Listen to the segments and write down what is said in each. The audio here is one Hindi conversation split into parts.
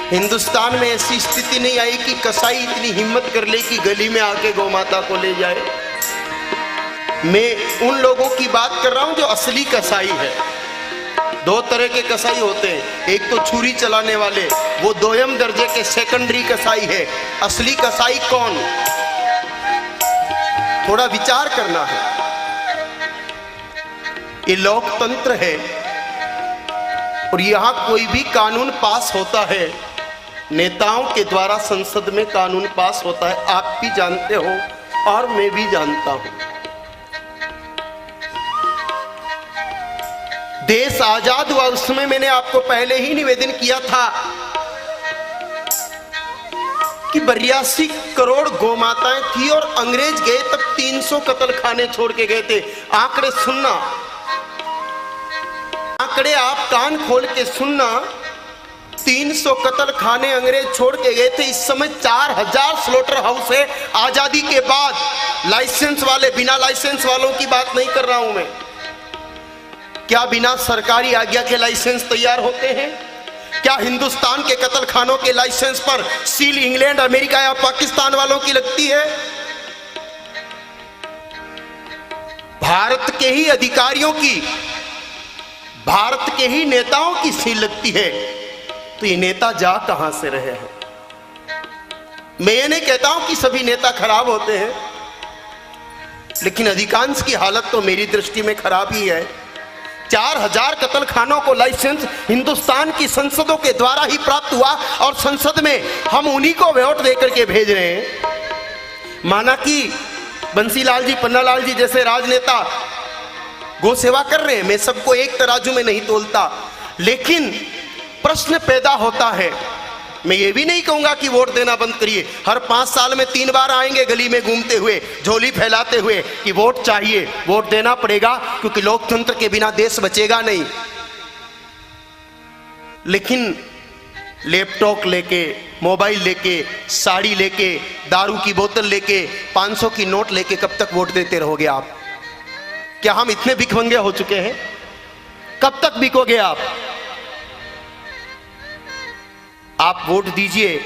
हिंदुस्तान में ऐसी स्थिति नहीं आई कि कसाई इतनी हिम्मत कर ले कि गली में आके गौ माता को ले जाए। मैं उन लोगों की बात कर रहा हूं जो असली कसाई है। दो तरह के कसाई होते हैं, एक तो छुरी चलाने वाले, वो दोयम दर्जे के सेकेंडरी कसाई है। असली कसाई कौन? थोड़ा विचार करना है। ये लोकतंत्र है और यहां कोई भी कानून पास होता है, नेताओं के द्वारा संसद में कानून पास होता है। आप भी जानते हो और मैं भी जानता हूं। देश आजाद हुआ उस समय मैंने आपको पहले ही निवेदन किया था कि 82 करोड़ गौ माताएं थी और अंग्रेज गए तब 300 कत्ल खाने छोड़ के गए थे। आंकड़े सुनना, आंकड़े आप कान खोल के सुनना। 300 कत्ल खाने अंग्रेज छोड़ के गए थे। इस समय 4000 स्लॉटर हाउस है। आजादी के बाद लाइसेंस वाले, बिना लाइसेंस वालों की बात नहीं कर रहा हूं मैं। क्या बिना सरकारी आज्ञा के लाइसेंस तैयार होते हैं? क्या हिंदुस्तान के कत्ल खानों के लाइसेंस पर सील इंग्लैंड, अमेरिका या पाकिस्तान वालों की लगती है? भारत के ही अधिकारियों की, भारत के ही नेताओं की सील लगती है। तो ये नेता जा कहां से रहे हैं? मैं ये नहीं कहता हूं कि सभी नेता खराब होते हैं, लेकिन अधिकांश की हालत तो मेरी दृष्टि में खराब ही है। 4000 कत्ल खानों को लाइसेंस हिंदुस्तान की संसदों के द्वारा ही प्राप्त हुआ और संसद में हम उन्हीं को वोट देकर के भेज रहे हैं। माना कि बंसीलाल जी, पन्नालाल जी जैसे राजनेता गौ सेवा कर रहे हैं। मैं सबको एक तराजू में नहीं तोलता, लेकिन प्रश्न पैदा होता है। मैं ये भी नहीं कहूंगा कि वोट देना बंद करिए। हर 5 साल में 3 बार आएंगे गली में घूमते हुए, झोली फैलाते हुए कि वोट चाहिए। वोट देना पड़ेगा क्योंकि लोकतंत्र के बिना देश बचेगा नहीं। लेकिन लैपटॉप लेके, मोबाइल लेके, साड़ी लेके, दारू की बोतल लेके, 500 की नोट लेके कब तक वोट देते रहोगे आप? क्या हम इतने भिखमंगे हो चुके हैं? कब तक बिकोगे आप? आप वोट दीजिए,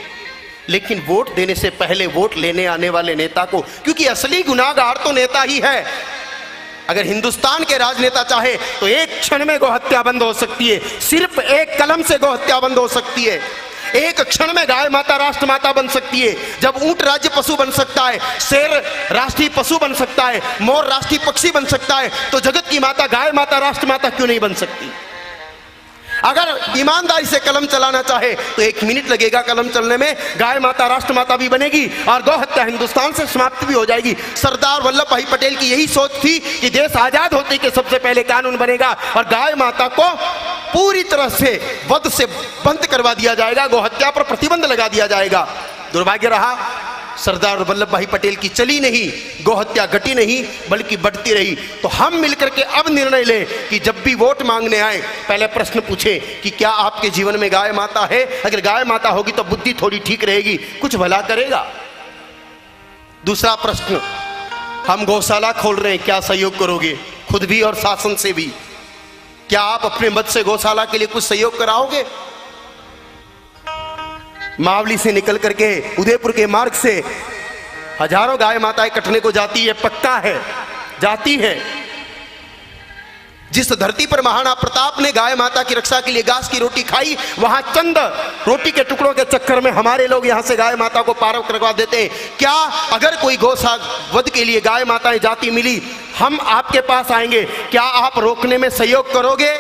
लेकिन वोट देने से पहले वोट लेने आने वाले नेता को, क्योंकि असली गुनाहगार तो नेता ही है। अगर हिंदुस्तान के राजनेता चाहे तो एक क्षण में गोहत्या बंद हो सकती है। सिर्फ एक कलम से गोहत्या बंद हो सकती है। एक क्षण में गाय माता राष्ट्र माता बन सकती है। जब ऊंट राज्य पशु बन सकता है, शेर राष्ट्रीय पशु बन सकता है, मोर राष्ट्रीय पक्षी बन सकता है, तो जगत की माता गाय माता राष्ट्र माता क्यों नहीं बन सकती? अगर ईमानदारी से कलम चलाना चाहे तो 1 मिनट लगेगा कलम चलने में। गाय माता राष्ट्र माता भी बनेगी और गौ हत्या हिंदुस्तान से समाप्त भी हो जाएगी। सरदार वल्लभ भाई पटेल की यही सोच थी कि देश आजाद होते के सबसे पहले कानून बनेगा और गाय माता को पूरी तरह से वध से बंद करवा दिया जाएगा, गौ हत्या पर प्रतिबंध लगा दिया जाएगा। दुर्भाग्य रहा, सरदार वल्लभ भाई पटेल की चली नहीं, गौ हत्या घटी नहीं बल्कि बढ़ती रही। तो हम मिलकर के अब निर्णय लें कि जब भी वोट मांगने आए पहले प्रश्न पूछें कि क्या आपके जीवन में गाय माता है? अगर गाय माता होगी तो बुद्धि थोड़ी ठीक रहेगी, कुछ भला करेगा। दूसरा प्रश्न, हम गौशाला खोल रहे हैं, क्या सहयोग करोगे? खुद भी और शासन से भी। क्या आप अपने मत से गौशाला के लिए कुछ सहयोग कराओगे? मावली से निकल करके उदयपुर के मार्ग से हजारों गाय माताएं कटने को जाती है, पक्का है, जाती है। जिस धरती पर महाराणा प्रताप ने गाय माता की रक्षा के लिए घास की रोटी खाई, वहां चंद रोटी के टुकड़ों के चक्कर में हमारे लोग यहां से गाय माता को पार करवा देते हैं। क्या अगर कोई गौसा वध के लिए गाय माताएं जाती मिली, हम आपके पास आएंगे, क्या आप रोकने में सहयोग करोगे?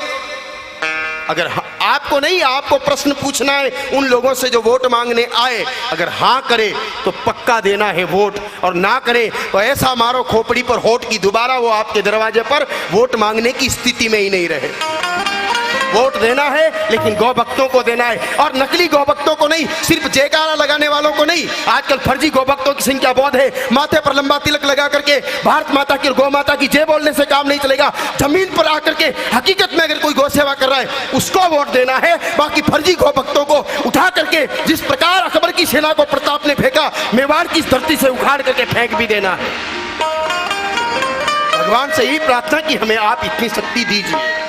अगर आपको नहीं, आपको प्रश्न पूछना है उन लोगों से जो वोट मांगने आए। अगर हाँ करे तो पक्का देना है वोट, और ना करे तो ऐसा मारो खोपड़ी पर होठ की दोबारा वो आपके दरवाजे पर वोट मांगने की स्थिति में ही नहीं रहे। वोट देना है, लेकिन गौ भक्तों को देना है, और नकली गौ भक्तों को नहीं, सिर्फ जयकारा लगाने वालों को नहीं। आजकल फर्जी गौ भक्तों की संख्या बहुत है। माथे पर लंबा तिलक लगा करके भारत माता की, गौ माता की जय बोलने से काम नहीं चलेगा। जमीन पर आकर के हकीकत में अगर कोई गौ सेवा कर रहा है उसको वोट देना है। बाकी फर्जी गौ भक्तों को उठा करके, जिस प्रकार अकबर की सेना को प्रताप ने फेंका, मेवाड़ की धरती से उखाड़ करके फेंक भी देना है। भगवान से यही प्रार्थना कि हमें आप इतनी शक्ति दीजिए।